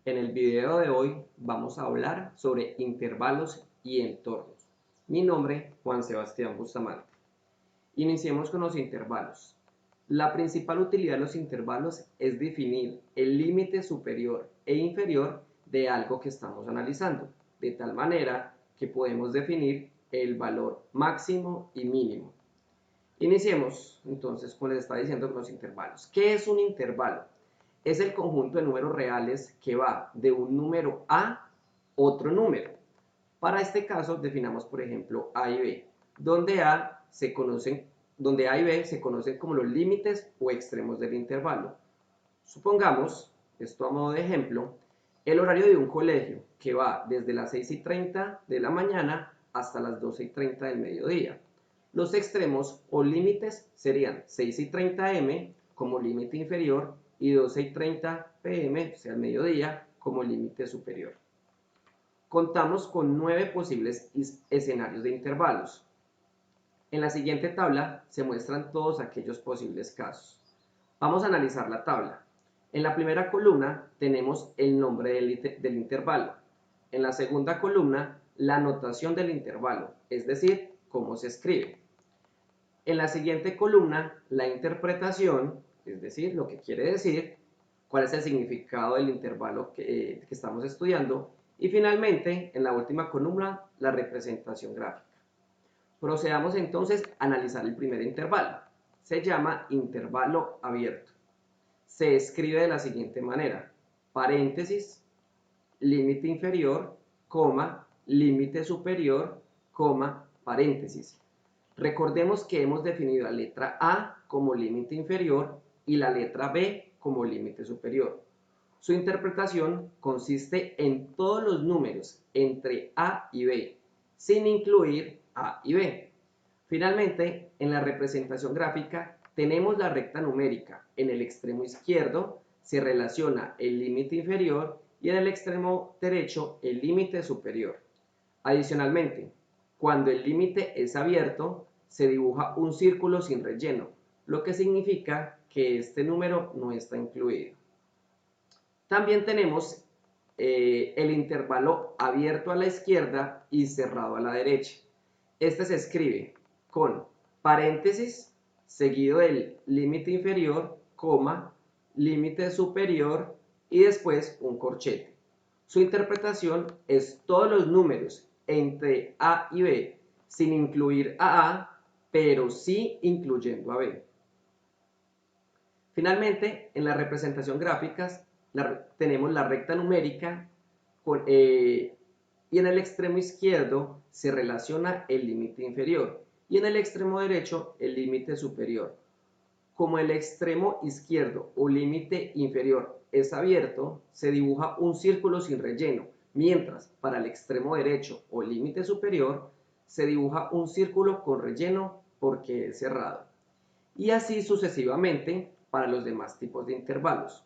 En el video de hoy vamos a hablar sobre intervalos y entornos. Mi nombre, Juan Sebastián Bustamante. Iniciemos con los intervalos. La principal utilidad de los intervalos es definir el límite superior e inferior de algo que estamos analizando, de tal manera que podemos definir el valor máximo y mínimo. Iniciemos entonces, como les estaba diciendo, con los intervalos. ¿Qué es un intervalo? Es el conjunto de números reales que va de un número a otro número. Para este caso definamos, por ejemplo, A y B, donde A y B se conocen como los límites o extremos del intervalo. Supongamos, esto a modo de ejemplo, el horario de un colegio que va desde las 6:30 de la mañana hasta las 12:30 del mediodía. Los extremos o límites serían 6:30 m como límite inferior y 12:30 pm, o sea, el mediodía, como límite superior. Contamos con 9 posibles escenarios de intervalos. En la siguiente tabla se muestran todos aquellos posibles casos. Vamos a analizar la tabla. En la primera columna tenemos el nombre del intervalo. En la segunda columna, la notación del intervalo, es decir, cómo se escribe. En la siguiente columna, la interpretación, es decir, lo que quiere decir, cuál es el significado del intervalo que estamos estudiando. Y finalmente, en la última columna, la representación gráfica. Procedamos entonces a analizar el primer intervalo. Se llama intervalo abierto. Se escribe de la siguiente manera: paréntesis, límite inferior, coma, límite superior, coma, paréntesis. Recordemos que hemos definido la letra A como límite inferior y la letra B como límite superior. Su interpretación consiste en todos los números entre A y B, sin incluir A y B. Finalmente, en la representación gráfica tenemos la recta numérica. En el extremo izquierdo se relaciona el límite inferior y en el extremo derecho el límite superior. Adicionalmente, cuando el límite es abierto, se dibuja un círculo sin relleno, lo que significa que este número no está incluido. También tenemos el intervalo abierto a la izquierda y cerrado a la derecha. Este se escribe con paréntesis, seguido del límite inferior, coma, límite superior y después un corchete. Su interpretación es todos los números entre A y B, sin incluir a A, pero sí incluyendo a B. Finalmente, en la representación gráfica tenemos la recta numérica y en el extremo izquierdo se relaciona el límite inferior y en el extremo derecho el límite superior. Como el extremo izquierdo o límite inferior es abierto, se dibuja un círculo sin relleno, mientras para el extremo derecho o límite superior se dibuja un círculo con relleno porque es cerrado. Y así sucesivamente para los demás tipos de intervalos.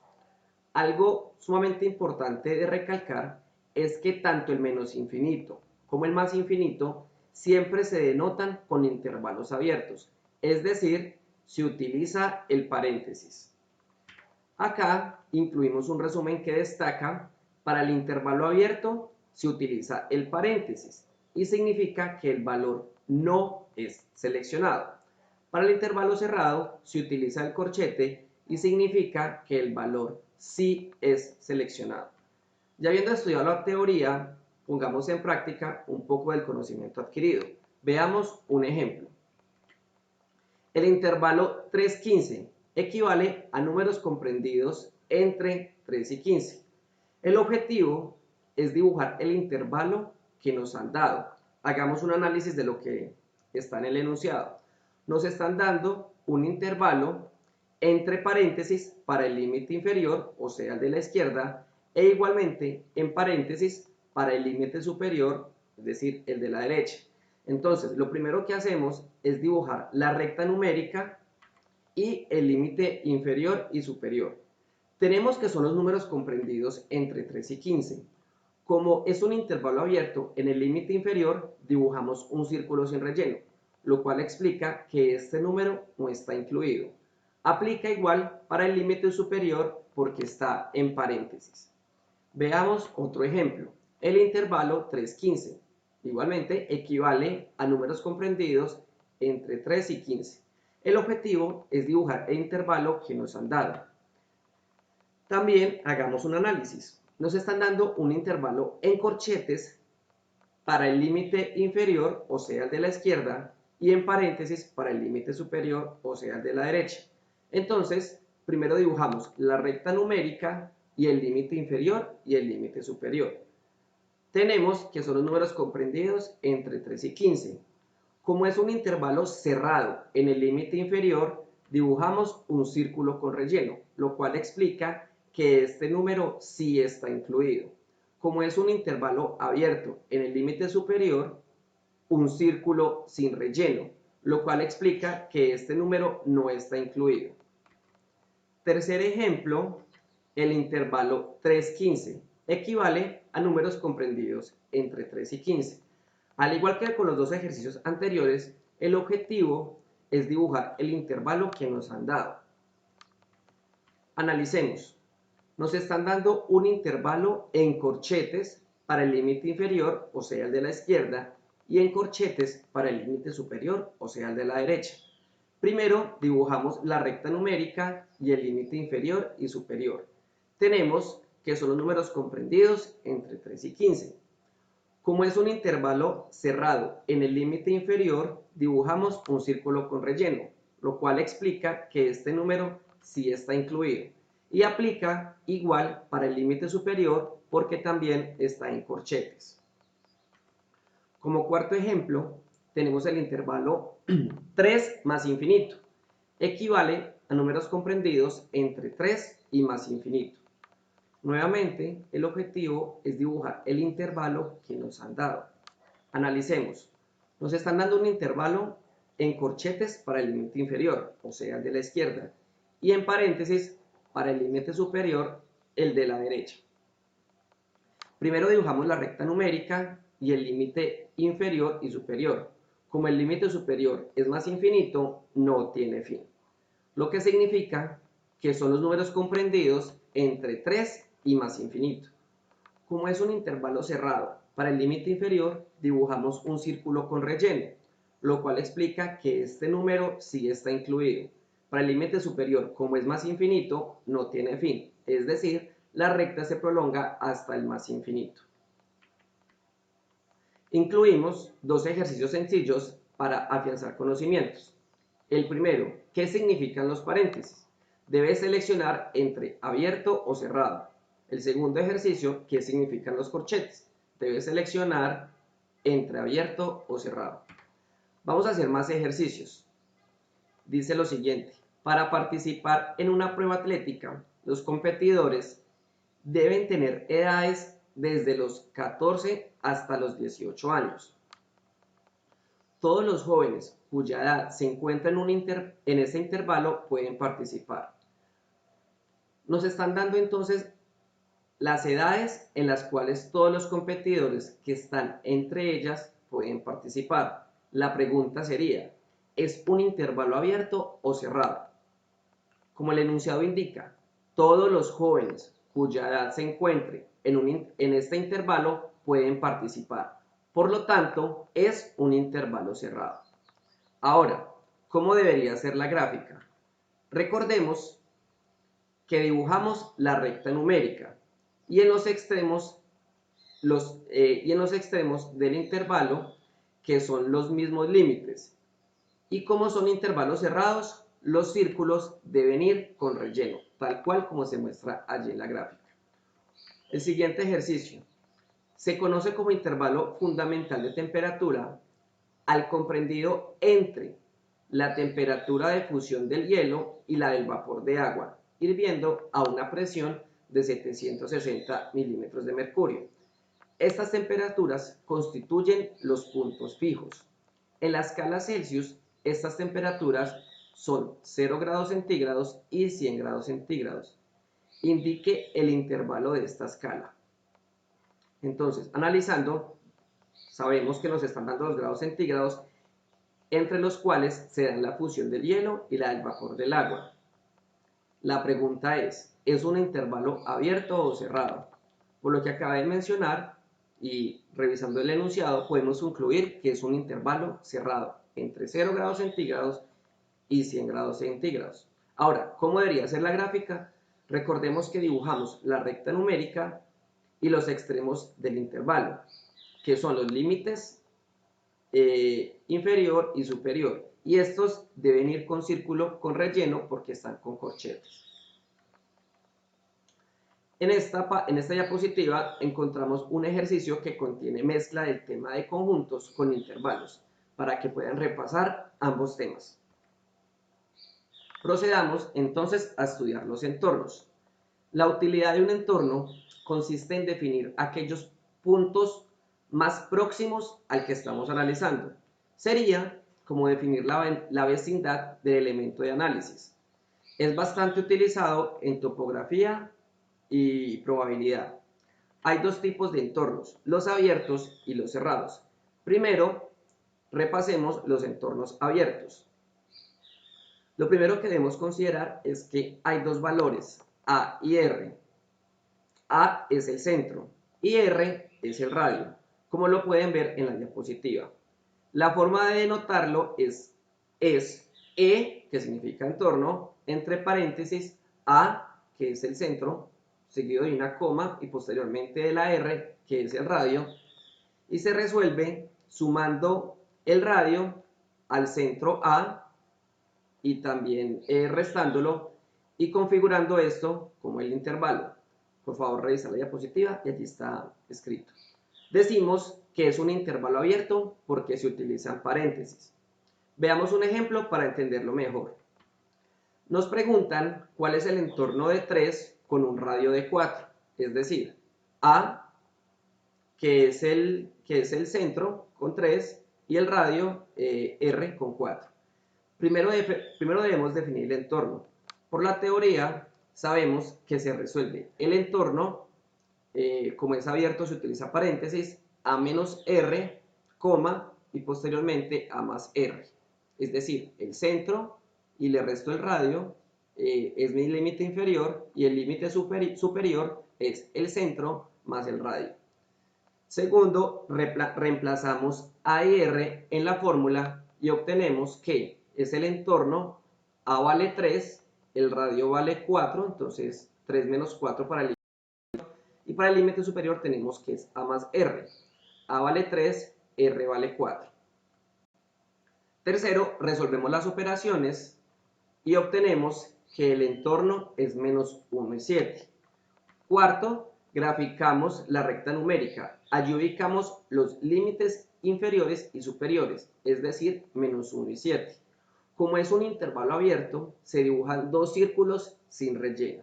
Algo sumamente importante de recalcar es que tanto el menos infinito como el más infinito siempre se denotan con intervalos abiertos, es decir, se utiliza el paréntesis. Acá incluimos un resumen que destaca: para el intervalo abierto se utiliza el paréntesis y significa que el valor no es seleccionado. Para el intervalo cerrado se utiliza el corchete y significa que el valor sí es seleccionado. Ya habiendo estudiado la teoría, pongamos en práctica un poco del conocimiento adquirido. Veamos un ejemplo. El intervalo 3-15 equivale a números comprendidos entre 3 y 15. El objetivo es dibujar el intervalo que nos han dado. Hagamos un análisis de lo que está en el enunciado. Nos están dando un intervalo entre paréntesis para el límite inferior, o sea, el de la izquierda, e igualmente en paréntesis para el límite superior, es decir, el de la derecha. Entonces, lo primero que hacemos es dibujar la recta numérica y el límite inferior y superior. Tenemos que son los números comprendidos entre 3 y 15. Como es un intervalo abierto, en el límite inferior dibujamos un círculo sin relleno, lo cual explica que este número no está incluido. Aplica igual para el límite superior porque está en paréntesis. Veamos otro ejemplo. El intervalo 3-15 igualmente equivale a números comprendidos entre 3 y 15. El objetivo es dibujar el intervalo que nos han dado. También hagamos un análisis. Nos están dando un intervalo en corchetes para el límite inferior, o sea, el de la izquierda, y en paréntesis para el límite superior, o sea, el de la derecha. Entonces, primero dibujamos la recta numérica y el límite inferior y el límite superior. Tenemos que son los números comprendidos entre 3 y 15. Como es un intervalo cerrado en el límite inferior, dibujamos un círculo con relleno, lo cual explica que este número sí está incluido. Como es un intervalo abierto en el límite superior, un círculo sin relleno, lo cual explica que este número no está incluido. Tercer ejemplo, el intervalo 3-15 equivale a números comprendidos entre 3 y 15. Al igual que con los dos ejercicios anteriores, el objetivo es dibujar el intervalo que nos han dado. Analicemos. Nos están dando un intervalo en corchetes para el límite inferior, o sea, el de la izquierda, y en corchetes para el límite superior, o sea, el de la derecha. Primero dibujamos la recta numérica y el límite inferior y superior. Tenemos que son los números comprendidos entre 3 y 15. Como es un intervalo cerrado en el límite inferior, dibujamos un círculo con relleno, lo cual explica que este número sí está incluido. Y aplica igual para el límite superior porque también está en corchetes. Como cuarto ejemplo, tenemos el intervalo 3 más infinito. Equivale a números comprendidos entre 3 y más infinito. Nuevamente, el objetivo es dibujar el intervalo que nos han dado. Analicemos. Nos están dando un intervalo en corchetes para el límite inferior, o sea, el de la izquierda, y en paréntesis para el límite superior, el de la derecha. Primero dibujamos la recta numérica y el límite inferior y superior. Como el límite superior es más infinito, no tiene fin. Lo que significa que son los números comprendidos entre 3 y más infinito. Como es un intervalo cerrado, para el límite inferior dibujamos un círculo con relleno, lo cual explica que este número sí está incluido. Para el límite superior, como es más infinito, no tiene fin, es decir, la recta se prolonga hasta el más infinito. Incluimos dos ejercicios sencillos para afianzar conocimientos. El primero, ¿qué significan los paréntesis? Debes seleccionar entre abierto o cerrado. El segundo ejercicio, ¿qué significan los corchetes? Debes seleccionar entre abierto o cerrado. Vamos a hacer más ejercicios. Dice lo siguiente: para participar en una prueba atlética, los competidores deben tener edades desde los 14 hasta los 18 años. Todos los jóvenes cuya edad se encuentra en ese intervalo pueden participar. Nos están dando entonces las edades en las cuales todos los competidores que están entre ellas pueden participar. La pregunta sería, ¿es un intervalo abierto o cerrado? Como el enunciado indica, todos los jóvenes cuya edad se encuentre en este intervalo pueden participar. Por lo tanto, es un intervalo cerrado. Ahora, ¿cómo debería ser la gráfica? Recordemos que dibujamos la recta numérica y en los extremos del intervalo, que son los mismos límites. Y como son intervalos cerrados, los círculos deben ir con relleno, tal cual como se muestra allí en la gráfica. El siguiente ejercicio se conoce como intervalo fundamental de temperatura al comprendido entre la temperatura de fusión del hielo y la del vapor de agua, hirviendo a una presión de 760 milímetros de mercurio. Estas temperaturas constituyen los puntos fijos. En la escala Celsius, estas temperaturas son 0 grados centígrados y 100 grados centígrados. Indique el intervalo de esta escala. Entonces, analizando, sabemos que nos están dando los grados centígrados entre los cuales se dan la fusión del hielo y la del vapor del agua. La pregunta es un intervalo abierto o cerrado? Por lo que acabé de mencionar y revisando el enunciado, podemos concluir que es un intervalo cerrado entre 0 grados centígrados y 100 grados centígrados. Ahora, ¿cómo debería ser la gráfica? Recordemos que dibujamos la recta numérica y los extremos del intervalo, que son los límites inferior y superior. Y estos deben ir con círculo con relleno porque están con corchetes. En esta diapositiva encontramos un ejercicio que contiene mezcla del tema de conjuntos con intervalos para que puedan repasar ambos temas. Procedamos entonces a estudiar los entornos. La utilidad de un entorno consiste en definir aquellos puntos más próximos al que estamos analizando. Sería como definir la vecindad del elemento de análisis. Es bastante utilizado en topografía y probabilidad. Hay dos tipos de entornos, los abiertos y los cerrados. Primero, repasemos los entornos abiertos. Lo primero que debemos considerar es que hay dos valores, A y R. A es el centro y R es el radio, como lo pueden ver en la diapositiva. La forma de denotarlo es E, que significa entorno, entre paréntesis, A, que es el centro, seguido de una coma y posteriormente de la R, que es el radio, y se resuelve sumando el radio al centro A y también restándolo y configurando esto como el intervalo. Por favor, revisa la diapositiva y allí está escrito. Decimos que es un intervalo abierto porque se utilizan paréntesis. Veamos un ejemplo para entenderlo mejor. Nos preguntan cuál es el entorno de 3 con un radio de 4, es decir, A, que es el centro con 3 y el radio R con 4. Primero debemos definir el entorno. Por la teoría sabemos que se resuelve el entorno, como es abierto se utiliza paréntesis, A menos R, coma, y posteriormente A más R. Es decir, el centro y le resto el radio es mi límite inferior y el límite superior es el centro más el radio. Segundo, reemplazamos A y R en la fórmula y obtenemos que es el entorno, A vale 3, el radio vale 4, entonces 3 menos 4 para el límite inferior, y para el límite superior tenemos que es A más R. A vale 3, R vale 4. Tercero, resolvemos las operaciones y obtenemos que el entorno es menos 1 y 7. Cuarto, graficamos la recta numérica. Allí ubicamos los límites inferiores y superiores, es decir, menos 1 y 7. Como es un intervalo abierto, se dibujan dos círculos sin relleno.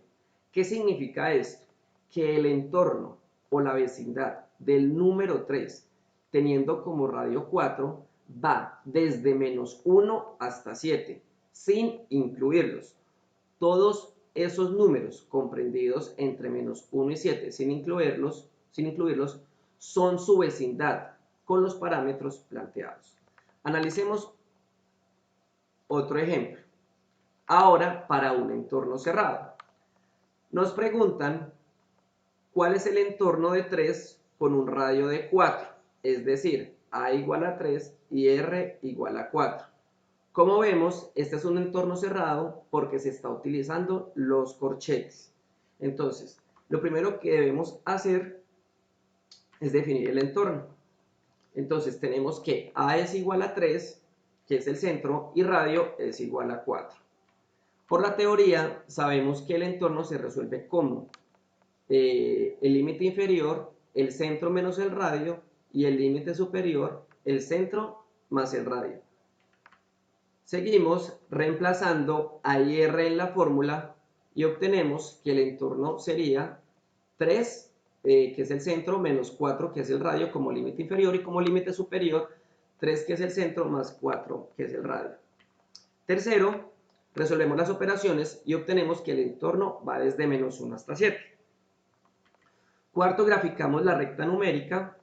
¿Qué significa esto? Que el entorno o la vecindad del número 3, teniendo como radio 4, va desde menos 1 hasta 7, sin incluirlos. Todos esos números comprendidos entre menos 1 y 7, sin incluirlos, son su vecindad con los parámetros planteados. Analicemos otro ejemplo. Ahora, para un entorno cerrado. Nos preguntan cuál es el entorno de 3 con un radio de 4, es decir, A igual a 3 y R igual a 4. Como vemos, este es un entorno cerrado porque se está utilizando los corchetes. Entonces, lo primero que debemos hacer es definir el entorno. Entonces, tenemos que A es igual a 3, que es el centro, y radio es igual a 4. Por la teoría, sabemos que el entorno se resuelve como el límite inferior, el centro menos el radio, y el límite superior, el centro más el radio. Seguimos reemplazando A y R en la fórmula y obtenemos que el entorno sería 3, que es el centro, menos 4, que es el radio como límite inferior, y como límite superior, 3, que es el centro, más 4, que es el radio. Tercero, resolvemos las operaciones y obtenemos que el entorno va desde menos 1 hasta 7. Cuarto, graficamos la recta numérica.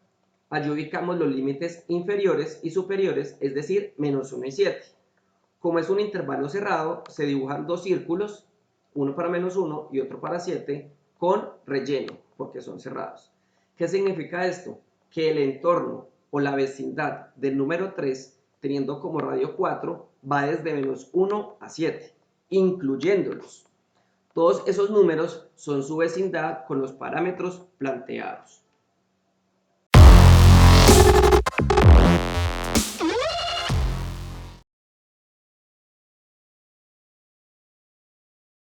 Allí ubicamos los límites inferiores y superiores, es decir, menos 1 y 7. Como es un intervalo cerrado, se dibujan dos círculos, uno para menos 1 y otro para 7, con relleno, porque son cerrados. ¿Qué significa esto? Que el entorno o la vecindad del número 3, teniendo como radio 4, va desde menos 1 a 7, incluyéndolos. Todos esos números son su vecindad con los parámetros planteados.